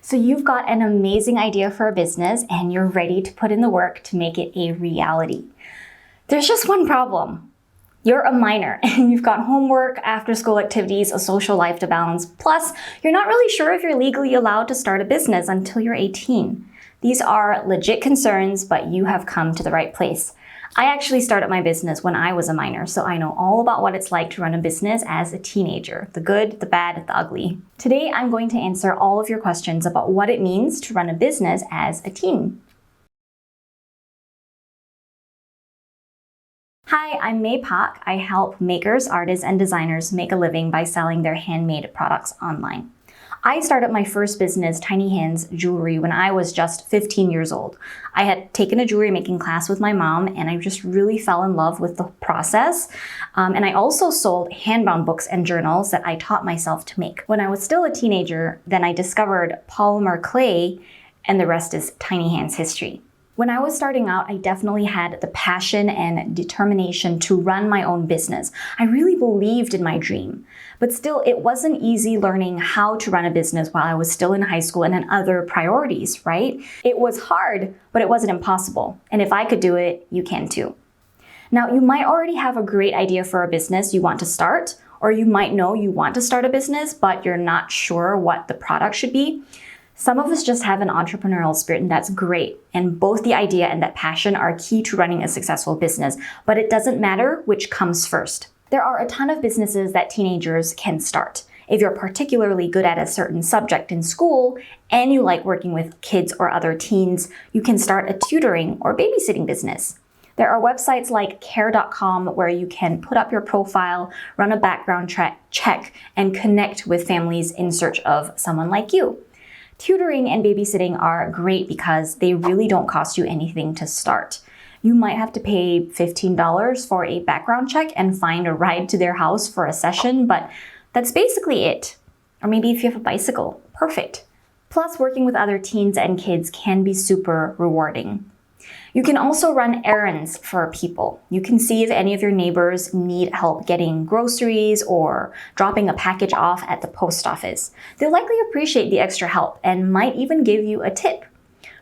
So you've got an amazing idea for a business and you're ready to put in the work to make it a reality. There's just one problem. You're a minor and you've got homework, after-school activities, a social life to balance, plus you're not really sure if you're legally allowed to start a business until you're 18. These are legit concerns, but you have come to the right place. I actually started my business when I was a minor, so I know all about what it's like to run a business as a teenager, the good, the bad, the ugly. Today, I'm going to answer all of your questions about what it means to run a business as a teen. Hi, I'm May Pak. I help makers, artists, and designers make a living by selling their handmade products online. I started my first business, Tiny Hands Jewelry, when I was just 15 years old. I had taken a jewelry making class with my mom and I just really fell in love with the process. And I also sold handbound books and journals that I taught myself to make. When I was still a teenager, then I discovered polymer clay, and the rest is Tiny Hands history. When I was starting out, I definitely had the passion and determination to run my own business. I really believed in my dream. But still, it wasn't easy learning how to run a business while I was still in high school and had other priorities, right? It was hard, but it wasn't impossible. And if I could do it, you can too. Now, you might already have a great idea for a business you want to start, or you might know you want to start a business, but you're not sure what the product should be. Some of us just have an entrepreneurial spirit, and that's great. And both the idea and that passion are key to running a successful business, but it doesn't matter which comes first. There are a ton of businesses that teenagers can start. If you're particularly good at a certain subject in school and you like working with kids or other teens, you can start a tutoring or babysitting business. There are websites like care.com where you can put up your profile, run a background check, and connect with families in search of someone like you. Tutoring and babysitting are great because they really don't cost you anything to start. You might have to pay $15 for a background check and find a ride to their house for a session, but that's basically it. Or maybe if you have a bicycle, perfect. Plus, working with other teens and kids can be super rewarding. You can also run errands for people. You can see if any of your neighbors need help getting groceries or dropping a package off at the post office. They'll likely appreciate the extra help and might even give you a tip.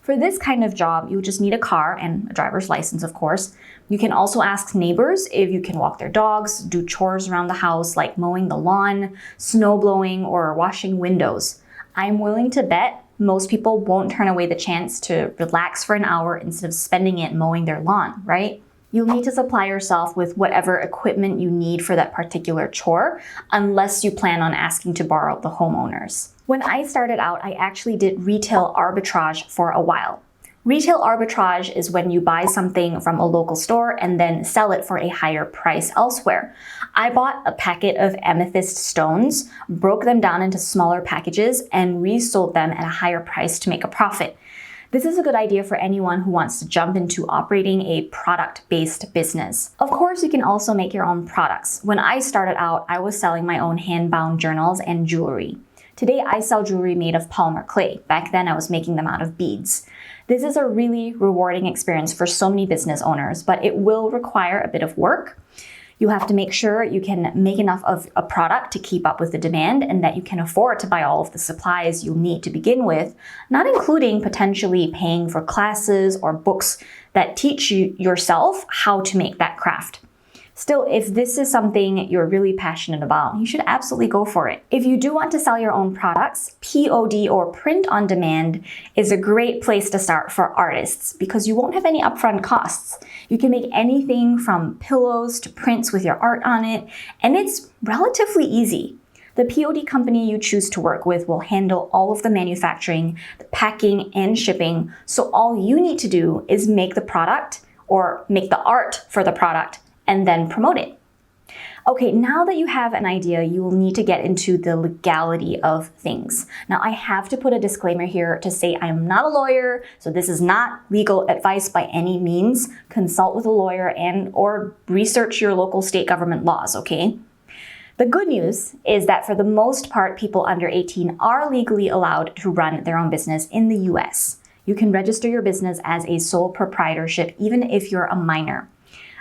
For this kind of job, you just need a car and a driver's license, of course. You can also ask neighbors if you can walk their dogs, do chores around the house like mowing the lawn, snow blowing, or washing windows. I'm willing to bet most people won't turn away the chance to relax for an hour instead of spending it mowing their lawn, right? You'll need to supply yourself with whatever equipment you need for that particular chore, unless you plan on asking to borrow the homeowners. When I started out, I actually did retail arbitrage for a while. Retail arbitrage is when you buy something from a local store and then sell it for a higher price elsewhere. I bought a packet of amethyst stones, broke them down into smaller packages, and resold them at a higher price to make a profit. This is a good idea for anyone who wants to jump into operating a product-based business. Of course, you can also make your own products. When I started out, I was selling my own hand-bound journals and jewelry. Today, I sell jewelry made of polymer clay. Back then, I was making them out of beads. This is a really rewarding experience for so many business owners, but it will require a bit of work. You have to make sure you can make enough of a product to keep up with the demand and that you can afford to buy all of the supplies you'll need to begin with, not including potentially paying for classes or books that teach you yourself how to make that craft. Still, if this is something you're really passionate about, you should absolutely go for it. If you do want to sell your own products, POD or print on demand is a great place to start for artists because you won't have any upfront costs. You can make anything from pillows to prints with your art on it, and it's relatively easy. The POD company you choose to work with will handle all of the manufacturing, the packing, and shipping, so all you need to do is make the product or make the art for the product and then promote it. Okay, now that you have an idea, you will need to get into the legality of things. Now, I have to put a disclaimer here to say I am not a lawyer, so this is not legal advice by any means. Consult with a lawyer and or research your local state government laws, okay? The good news is that for the most part, people under 18 are legally allowed to run their own business in the US. You can register your business as a sole proprietorship even if you're a minor.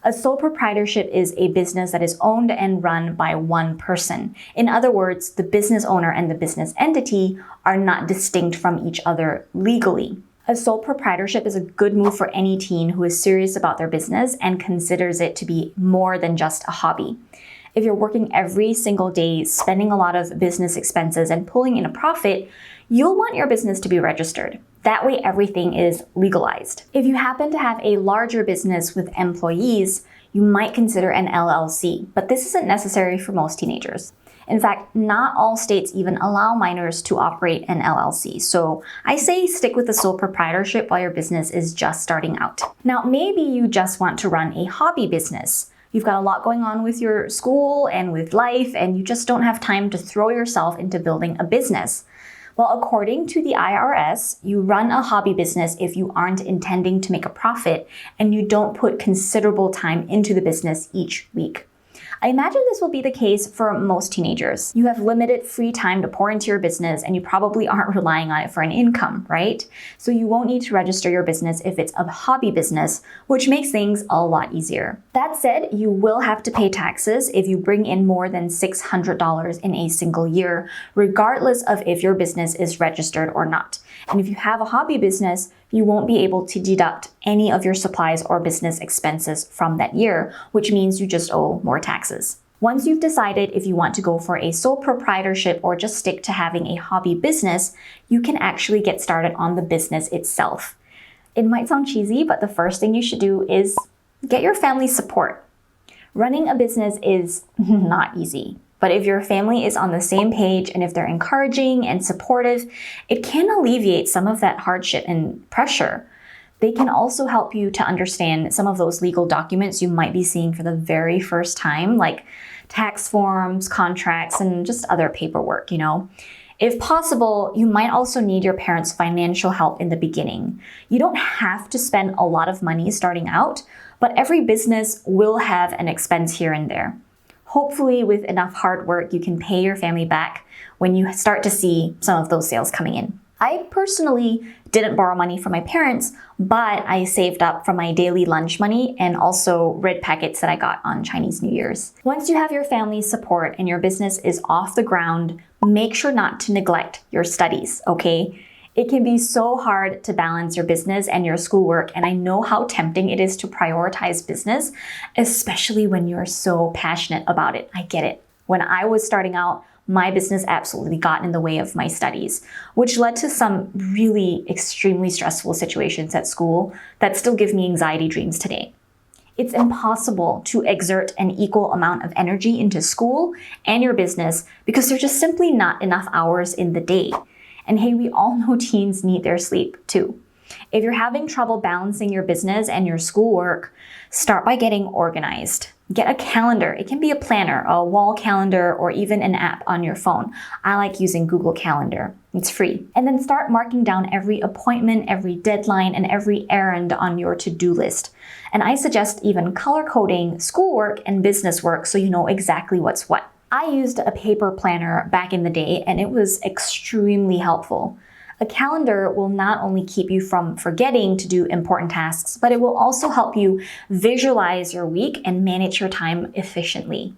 A sole proprietorship is a business that is owned and run by one person. In other words, the business owner and the business entity are not distinct from each other legally. A sole proprietorship is a good move for any teen who is serious about their business and considers it to be more than just a hobby. If you're working every single day, spending a lot of business expenses and pulling in a profit, you'll want your business to be registered. That way everything is legalized. If you happen to have a larger business with employees, you might consider an LLC, but this isn't necessary for most teenagers. In fact, not all states even allow minors to operate an LLC, so I say stick with the sole proprietorship while your business is just starting out. Now, maybe you just want to run a hobby business. You've got a lot going on with your school and with life, and you just don't have time to throw yourself into building a business. Well, according to the IRS, you run a hobby business if you aren't intending to make a profit and you don't put considerable time into the business each week. I imagine this will be the case for most teenagers. You have limited free time to pour into your business and you probably aren't relying on it for an income, right? So you won't need to register your business if it's a hobby business, which makes things a lot easier. That said, you will have to pay taxes if you bring in more than $600 in a single year, regardless of if your business is registered or not. And if you have a hobby business, you won't be able to deduct any of your supplies or business expenses from that year, which means you just owe more taxes. Once you've decided if you want to go for a sole proprietorship or just stick to having a hobby business, you can actually get started on the business itself. It might sound cheesy, but the first thing you should do is get your family's support. Running a business is not easy. But if your family is on the same page and if they're encouraging and supportive, it can alleviate some of that hardship and pressure. They can also help you to understand some of those legal documents you might be seeing for the very first time, like tax forms, contracts, and just other paperwork, If possible, you might also need your parents' financial help in the beginning. You don't have to spend a lot of money starting out, but every business will have an expense here and there. Hopefully, with enough hard work, you can pay your family back when you start to see some of those sales coming in. I personally didn't borrow money from my parents, but I saved up from my daily lunch money and also red packets that I got on Chinese New Year's. Once you have your family's support and your business is off the ground, make sure not to neglect your studies, okay? It can be so hard to balance your business and your schoolwork, and I know how tempting it is to prioritize business, especially when you're so passionate about it. I get it. When I was starting out, my business absolutely got in the way of my studies, which led to some really extremely stressful situations at school that still give me anxiety dreams today. It's impossible to exert an equal amount of energy into school and your business because there's just simply not enough hours in the day. And hey, we all know teens need their sleep too. If you're having trouble balancing your business and your schoolwork, start by getting organized. Get a calendar. It can be a planner, a wall calendar, or even an app on your phone. I like using Google Calendar. It's free. And then start marking down every appointment, every deadline, and every errand on your to-do list. And I suggest even color coding schoolwork and business work so you know exactly what's what. I used a paper planner back in the day, and it was extremely helpful. A calendar will not only keep you from forgetting to do important tasks, but it will also help you visualize your week and manage your time efficiently.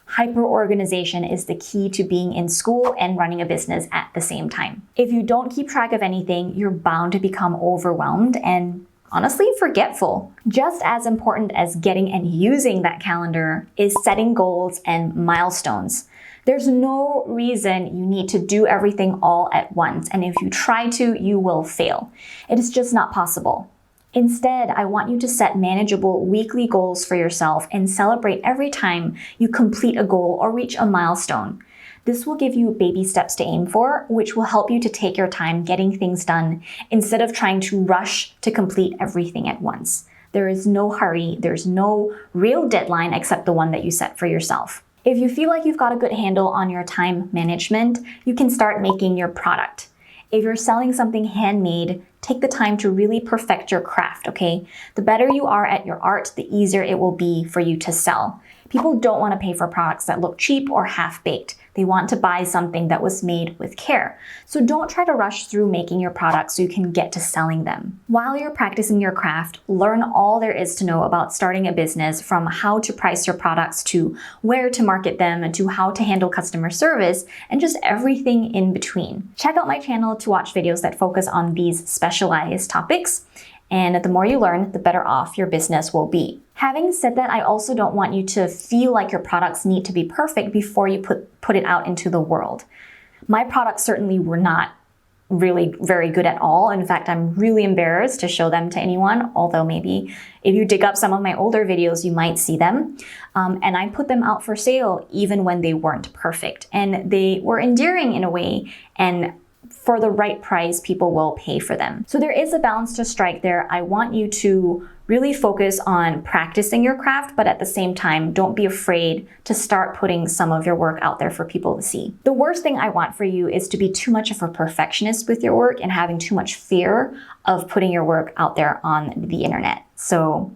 Hyper-organization is the key to being in school and running a business at the same time. If you don't keep track of anything, you're bound to become overwhelmed and honestly forgetful. Just as important as getting and using that calendar is setting goals and milestones. There's no reason you need to do everything all at once, and if you try to, you will fail. It is just not possible. Instead, I want you to set manageable weekly goals for yourself and celebrate every time you complete a goal or reach a milestone. This will give you baby steps to aim for, which will help you to take your time getting things done instead of trying to rush to complete everything at once. There is no hurry, there's no real deadline except the one that you set for yourself. If you feel like you've got a good handle on your time management, you can start making your product. If you're selling something handmade, take the time to really perfect your craft, okay? The better you are at your art, the easier it will be for you to sell. People don't want to pay for products that look cheap or half-baked. They want to buy something that was made with care. So don't try to rush through making your products so you can get to selling them. While you're practicing your craft, learn all there is to know about starting a business, from how to price your products to where to market them and to how to handle customer service and just everything in between. Check out my channel to watch videos that focus on these specialized topics. And the more you learn, the better off your business will be. Having said that, I also don't want you to feel like your products need to be perfect before you put it out into the world. My products certainly were not really very good at all. In fact, I'm really embarrassed to show them to anyone, although maybe if you dig up some of my older videos, you might see them. And I put them out for sale even when they weren't perfect. And they were endearing in a way, and for the right price, people will pay for them. So there is a balance to strike there. I want you to really focus on practicing your craft, but at the same time, don't be afraid to start putting some of your work out there for people to see. The worst thing I want for you is to be too much of a perfectionist with your work and having too much fear of putting your work out there on the internet. So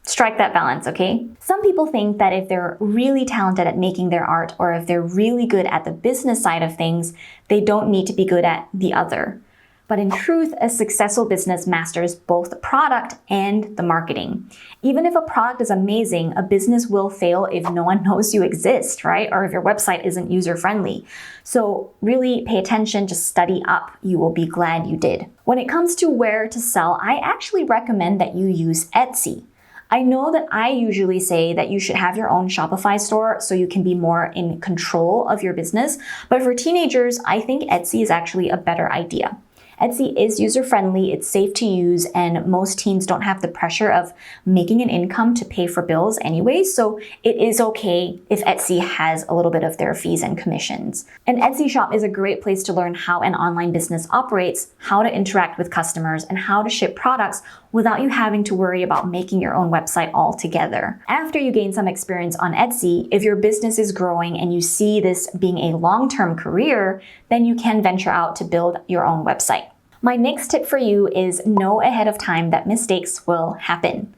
strike that balance, okay? Some people think that if they're really talented at making their art, or if they're really good at the business side of things, they don't need to be good at the other. But in truth, a successful business masters both the product and the marketing. Even if a product is amazing, a business will fail if no one knows you exist, right? Or if your website isn't user-friendly. So really pay attention, just study up. You will be glad you did. When it comes to where to sell, I actually recommend that you use Etsy. I know that I usually say that you should have your own Shopify store so you can be more in control of your business, but for teenagers, I think Etsy is actually a better idea. Etsy is user-friendly, it's safe to use, and most teens don't have the pressure of making an income to pay for bills anyway, so it is okay if Etsy has a little bit of their fees and commissions. An Etsy shop is a great place to learn how an online business operates, how to interact with customers, and how to ship products without you having to worry about making your own website altogether. After you gain some experience on Etsy, if your business is growing and you see this being a long-term career, then you can venture out to build your own website. My next tip for you is know ahead of time that mistakes will happen.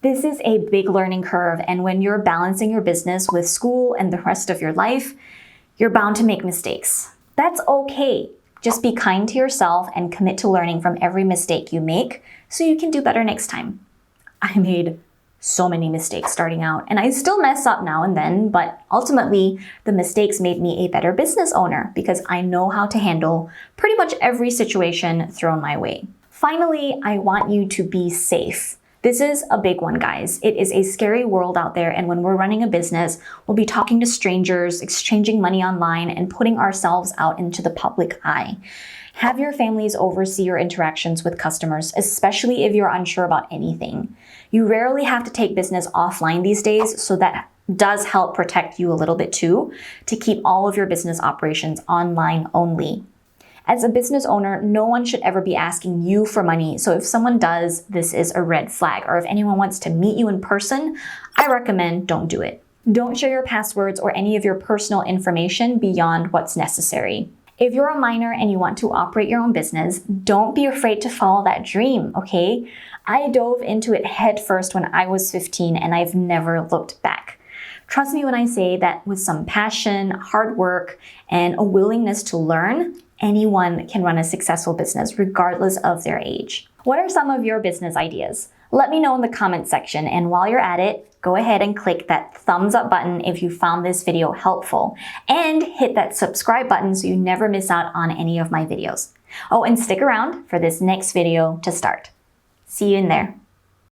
This is a big learning curve, and when you're balancing your business with school and the rest of your life, you're bound to make mistakes. That's okay. Just be kind to yourself and commit to learning from every mistake you make so you can do better next time. I made so many mistakes starting out, and I still mess up now and then, but ultimately the mistakes made me a better business owner because I know how to handle pretty much every situation thrown my way. Finally, I want you to be safe. This is a big one, guys. It is a scary world out there, and when we're running a business, we'll be talking to strangers, exchanging money online, and putting ourselves out into the public eye. Have your families oversee your interactions with customers, especially if you're unsure about anything. You rarely have to take business offline these days, so that does help protect you a little bit too, to keep all of your business operations online only. As a business owner, no one should ever be asking you for money, so if someone does, this is a red flag. Or if anyone wants to meet you in person, I recommend don't do it. Don't share your passwords or any of your personal information beyond what's necessary. If you're a minor and you want to operate your own business, don't be afraid to follow that dream, okay? I dove into it headfirst when I was 15 and I've never looked back. Trust me when I say that with some passion, hard work, and a willingness to learn, anyone can run a successful business regardless of their age. What are some of your business ideas? Let me know in the comment section, and while you're at it, go ahead and click that thumbs up button if you found this video helpful, and hit that subscribe button so you never miss out on any of my videos. Oh, and stick around for this next video to start. See you in there.